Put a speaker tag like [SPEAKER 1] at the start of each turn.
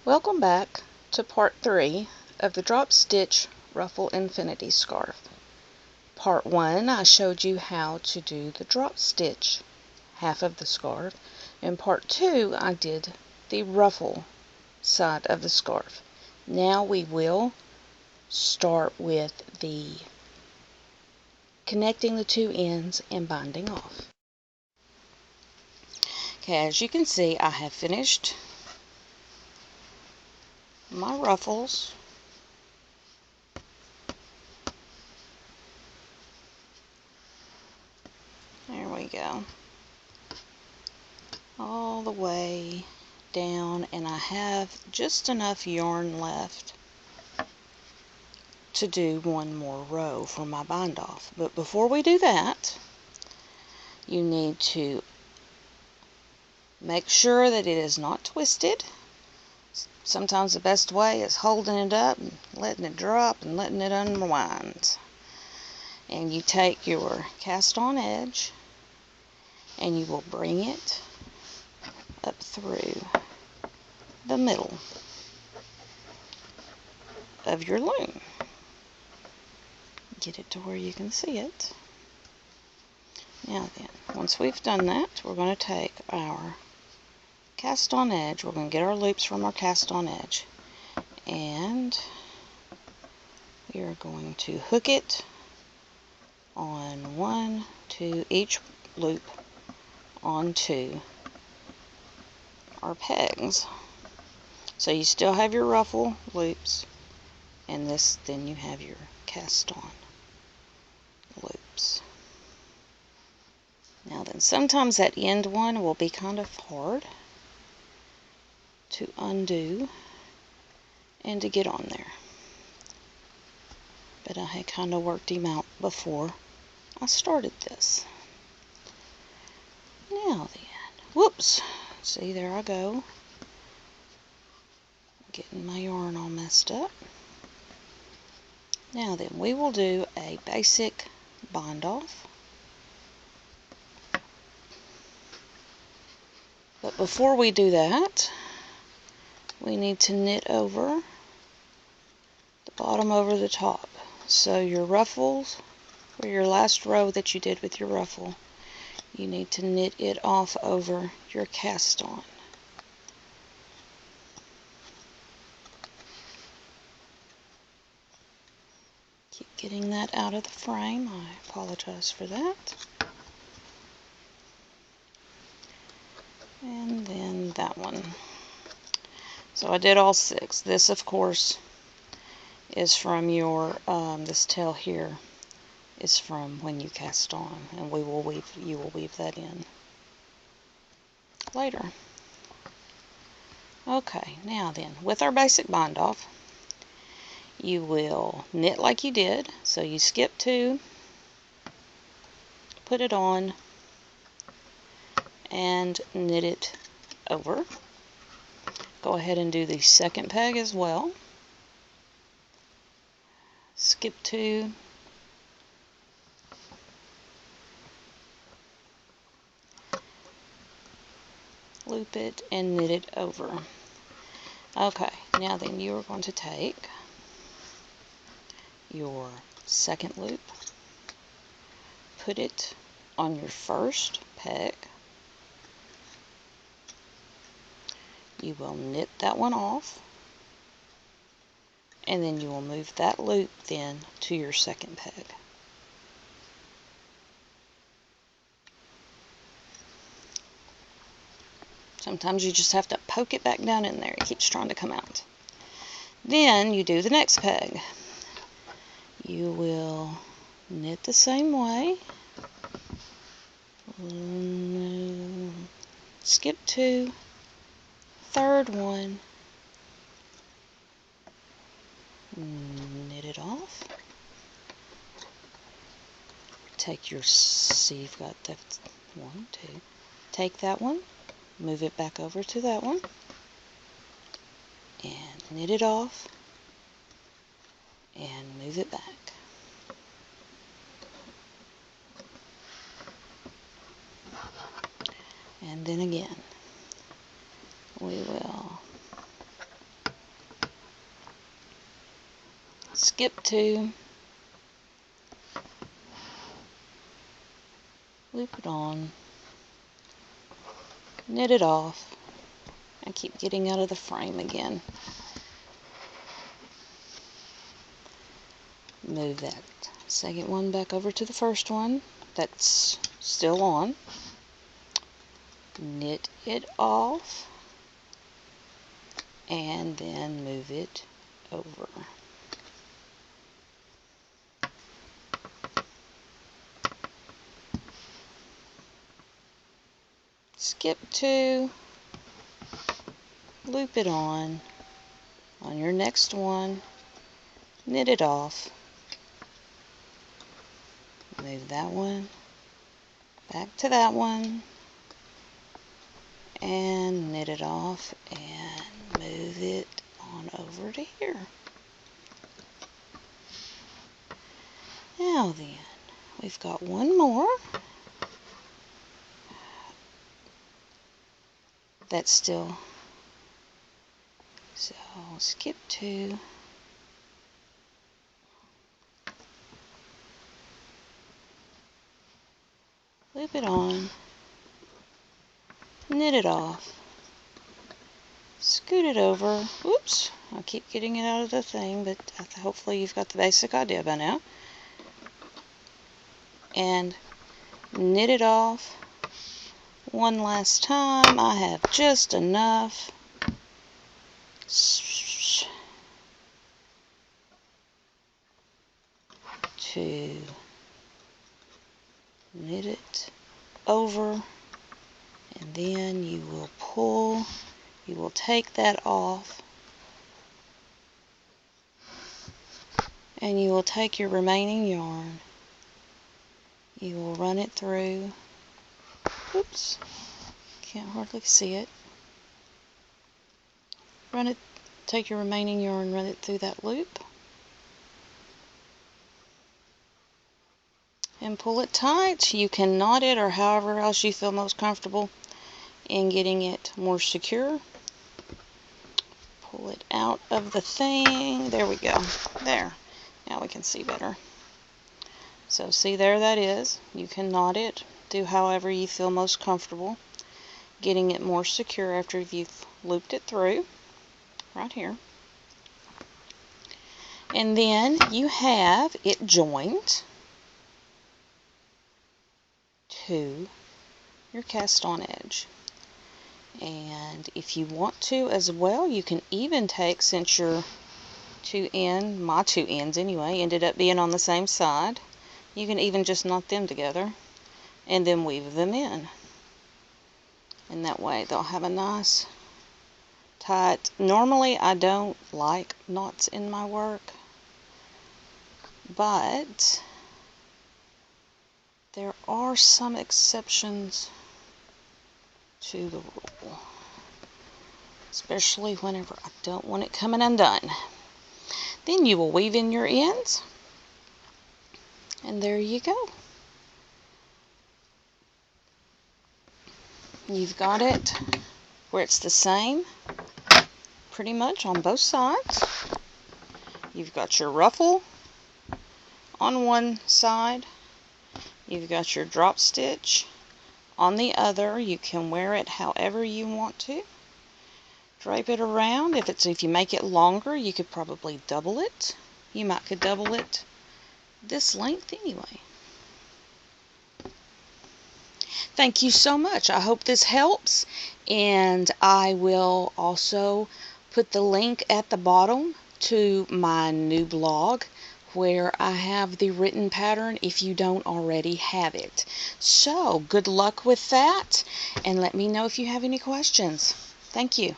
[SPEAKER 1] Welcome back to part 3 of the Drop Stitch Ruffle Infinity Scarf. Part 1 I showed you how to do the drop stitch half of the scarf. In part 2 I did the ruffle side of the scarf. Now we will start with the connecting the two ends and binding off. Okay, as you can see, I have finished my ruffles. There we go. All the way down, and I have just enough yarn left to do one more row for my bind off. But before we do that, you need to make sure that it is not twisted. Sometimes the best way is holding it up and letting it drop and letting it unwind. And you take your cast on edge and you will bring it up through the middle of your loom. Get it to where you can see it. Now then, once we've done that, we're going to take our cast on edge, we're going to get our loops from our cast on edge, and we are going to hook it on each loop onto our pegs. So you still have your ruffle loops, and then you have your cast on loops. Now then, sometimes that end one will be kind of hard to undo and to get on there, but I had kind of worked him out before I started this. Now then, whoops, see, there I go, getting my yarn all messed up. Now then, we will do a basic bind off. But before we do that, we need to knit over the bottom over the top. So your ruffles, or your last row that you did with your ruffle, you need to knit it off over your cast on. Keep getting that out of the frame. I apologize for that. And then that one. So I did all 6. This, of course, is from your, this tail here is from when you cast on, and you will weave that in later. Okay, now then, with our basic bind off, you will knit like you did. So you skip 2, put it on, and knit it over. Go ahead and do the second peg as well. Skip 2, loop it, and knit it over. Okay, now then, you are going to take your second loop, put it on your first peg. You will knit that one off, and then you will move that loop then to your second peg. Sometimes you just have to poke it back down in there. It keeps trying to come out. Then you do the next peg. You will knit the same way. Skip 2, third one, knit it off. Take your, see, you've got the 1, 2. Take that one, move it back over to that one, and knit it off, and move it back. And then again, we will skip 2, loop it on, knit it off. I keep getting out of the frame again. Move that second one back over to the first one that's still on. Knit it off and then move it over. Skip 2, loop it on your next one, knit it off, move that one back to that one, and knit it off and move it on over to here. Now then, we've got one more that's still, so skip 2, loop it on, knit it off, scoot it over. Oops, I keep getting it out of the thing, but hopefully you've got the basic idea by now. And knit it off one last time. I have just enough. To knit it over, and then you will pull, you will take that off, and you will take your remaining yarn, you will run it through, oops, can't hardly see it, take your remaining yarn, run it through that loop, and pull it tight. You can knot it or however else you feel most comfortable in getting it more secure. Pull it out of the thing. There we go. There. Now we can see better. So see, there that is. You can knot it. Do however you feel most comfortable getting it more secure after you've looped it through. Right here. And then you have it joined to your cast on edge. And if you want to as well, you can even take, since your my two ends anyway, ended up being on the same side, you can even just knot them together and then weave them in. And that way they'll have a nice tight, normally I don't like knots in my work, but there are some exceptions to the rule, especially whenever I don't want it coming undone. Then you will weave in your ends, and there you go. You've got it where it's the same pretty much on both sides. You've got your ruffle on one side, you've got your drop stitch on the other. You can wear it however you want to. Drape it around. If you make it longer, you could probably double it. You could double it this length anyway. Thank you so much. I hope this helps, and I will also put the link at the bottom to my new blog where I have the written pattern if you don't already have it. So good luck with that, and let me know if you have any questions. Thank you.